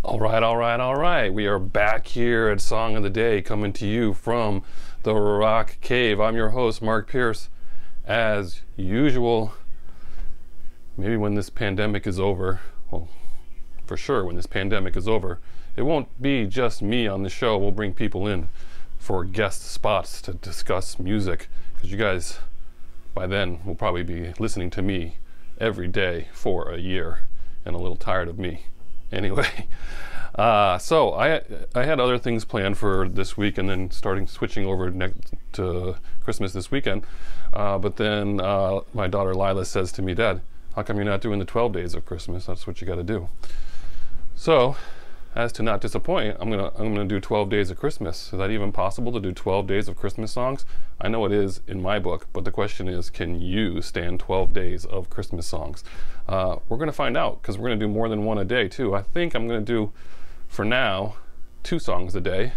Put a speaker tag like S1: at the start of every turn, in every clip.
S1: All right. We are back here at Song of the Day, coming to you from the Rock Cave. I'm your host, Mark Pierce. As usual, maybe when this pandemic is over, well, for sure when this pandemic is over, it won't be just me on the show. We'll bring people in for guest spots to discuss music, because you guys, by then, will probably be listening to me every day for a year and a little tired of me. Anyway, so I had other things planned for this week, and then switching over to Christmas this weekend. But then my daughter Lila says to me, "Dad, how come you're not doing the 12 days of Christmas? That's what you got to do." So, as to not disappoint, I'm gonna do 12 days of Christmas. Is that even possible to do 12 days of Christmas songs? I know it is in my book, but the question is, can you stand 12 days of Christmas songs? We're gonna find out, because we're gonna do more than one a day too. I think I'm gonna do, for now, 2 songs a day,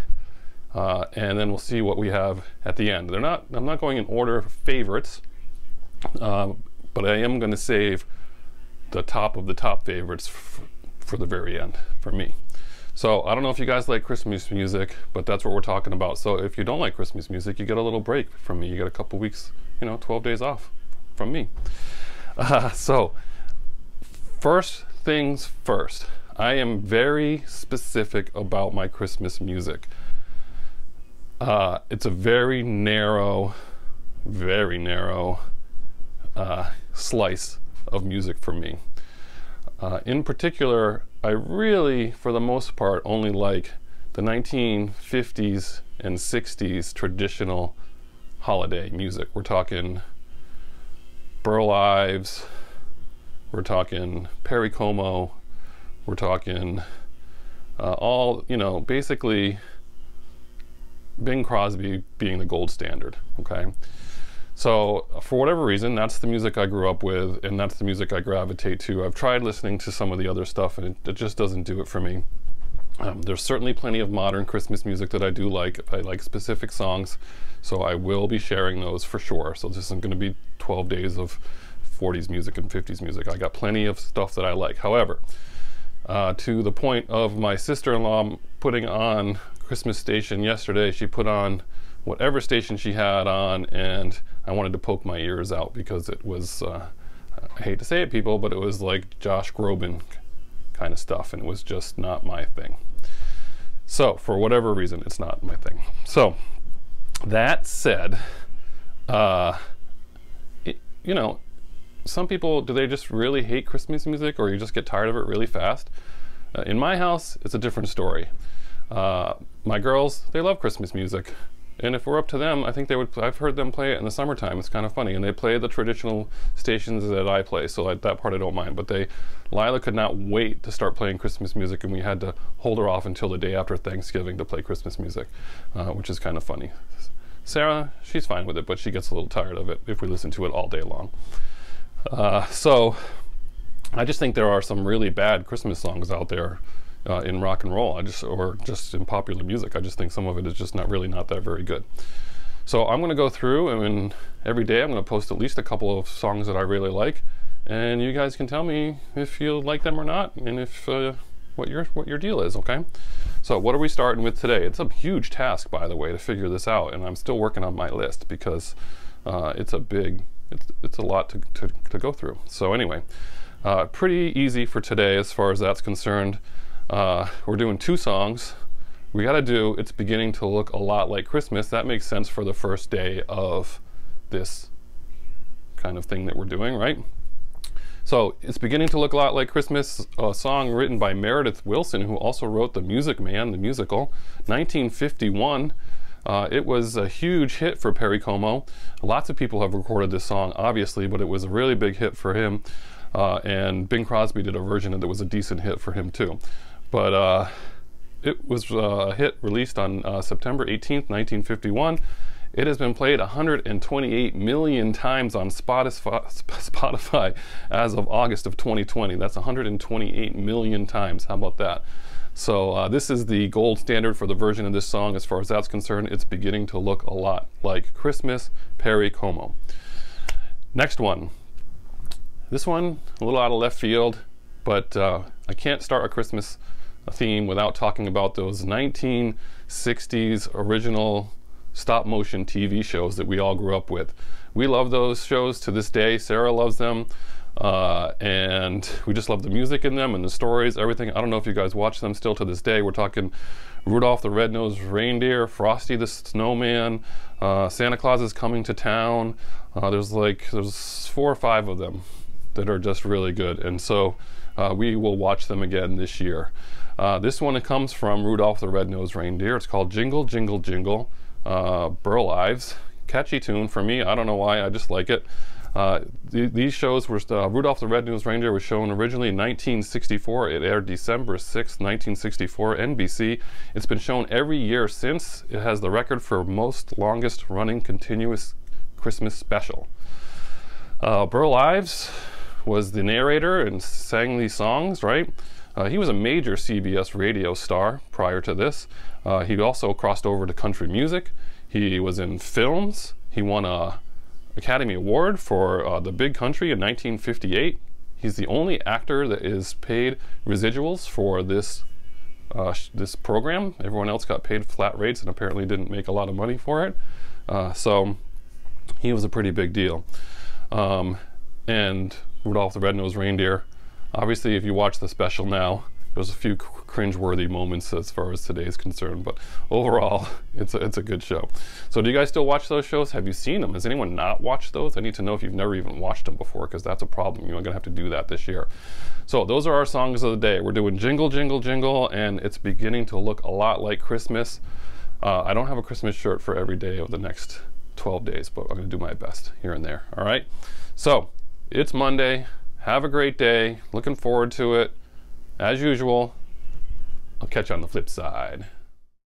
S1: and then we'll see what we have at the end. I'm not going in order of favorites, but I am gonna save the top of the top favorites for the very end, for me. So I don't know if you guys like Christmas music, but that's what we're talking about. So if you don't like Christmas music, you get a little break from me. You get a couple weeks, 12 days off from me. So first things first, I am very specific about my Christmas music. It's a very narrow slice of music for me. In particular, I really, for the most part, only like the 1950s and 60s traditional holiday music. We're talking Burl Ives, we're talking Perry Como, we're talking basically Bing Crosby being the gold standard, okay? So for whatever reason, that's the music I grew up with, and that's the music I gravitate to. I've tried listening to some of the other stuff, and it just doesn't do it for me. There's certainly plenty of modern Christmas music that I do like. I like specific songs, so I will be sharing those for sure. So this isn't going to be 12 days of 40s music and 50s music. I got plenty of stuff that I like. However, to the point of my sister-in-law putting on Christmas station yesterday, she put on whatever station she had on, and I wanted to poke my ears out, because it was, I hate to say it, people, but it was like Josh Groban kind of stuff, and it was just not my thing. So for whatever reason, it's not my thing. So that said, some people, do they just really hate Christmas music, or you just get tired of it really fast? In my house, it's a different story. My girls, they love Christmas music. And if we're up to them, I think they would. I've heard them play it in the summertime. It's kind of funny, and they play the traditional stations that I play, so that part I don't mind. But Lila could not wait to start playing Christmas music, and we had to hold her off until the day after Thanksgiving to play Christmas music, which is kind of funny. Sarah, she's fine with it, but she gets a little tired of it if we listen to it all day long. So I just think there are some really bad Christmas songs out there. In rock and roll, or just in popular music. I just think some of it is just not that very good. So I'm going to go through, and every day I'm going to post at least a couple of songs that I really like, and you guys can tell me if you like them or not, and if what your deal is. Okay. So what are we starting with today? It's a huge task, by the way, to figure this out, and I'm still working on my list, because it's a lot to go through. So anyway, pretty easy for today as far as that's concerned. We're doing 2 songs. We gotta do It's Beginning to Look a Lot Like Christmas. That makes sense for the first day of this kind of thing that we're doing, right? So It's Beginning to Look a Lot Like Christmas, a song written by Meredith Willson, who also wrote The Music Man, the musical, 1951. It was a huge hit for Perry Como. Lots of people have recorded this song, obviously, but it was a really big hit for him. And Bing Crosby did a version that was a decent hit for him too. But it was a hit released on September 18th, 1951. It has been played 128 million times on Spotify as of August of 2020. That's 128 million times. How about that? So this is the gold standard for the version of this song as far as that's concerned. It's beginning to look a lot like Christmas, Perry Como. Next one. This one, a little out of left field, but I can't start a Christmas theme without talking about those 1960s original stop motion TV shows that we all grew up with. We love those shows to this day. Sarah loves them. And we just love the music in them and the stories, everything. I don't know if you guys watch them still to this day. We're talking Rudolph the Red-Nosed Reindeer, Frosty the Snowman, Santa Claus is Coming to Town. There's 4 or 5 of them that are just really good. And so we will watch them again this year. This one, it comes from Rudolph the Red-Nosed Reindeer. It's called Jingle, Jingle, Jingle. Burl Ives. Catchy tune for me. I don't know why, I just like it. These shows were, Rudolph the Red-Nosed Reindeer was shown originally in 1964. It aired December 6, 1964, NBC. It's been shown every year since. It has the record for most longest running continuous Christmas special. Burl Ives was the narrator and sang these songs, right? He was a major CBS radio star prior to this. He also crossed over to country music. He was in films. He won a Academy Award for The Big Country in 1958. He's the only actor that is paid residuals for this this program. Everyone else got paid flat rates and apparently didn't make a lot of money for it. So he was a pretty big deal. And Rudolph the Red-Nosed Reindeer, obviously if you watch the special now, there's a few cringe-worthy moments as far as today is concerned, but overall, it's a good show. So do you guys still watch those shows? Have you seen them? Has anyone not watched those? I need to know if you've never even watched them before, because that's a problem. You're going to have to do that this year. So those are our songs of the day. We're doing Jingle, Jingle, Jingle, and it's beginning to look a lot like Christmas. I don't have a Christmas shirt for every day of the next 12 days, but I'm going to do my best here and there. All right? So it's Monday. Have a great day. Looking forward to it. As usual, I'll catch you on the flip side.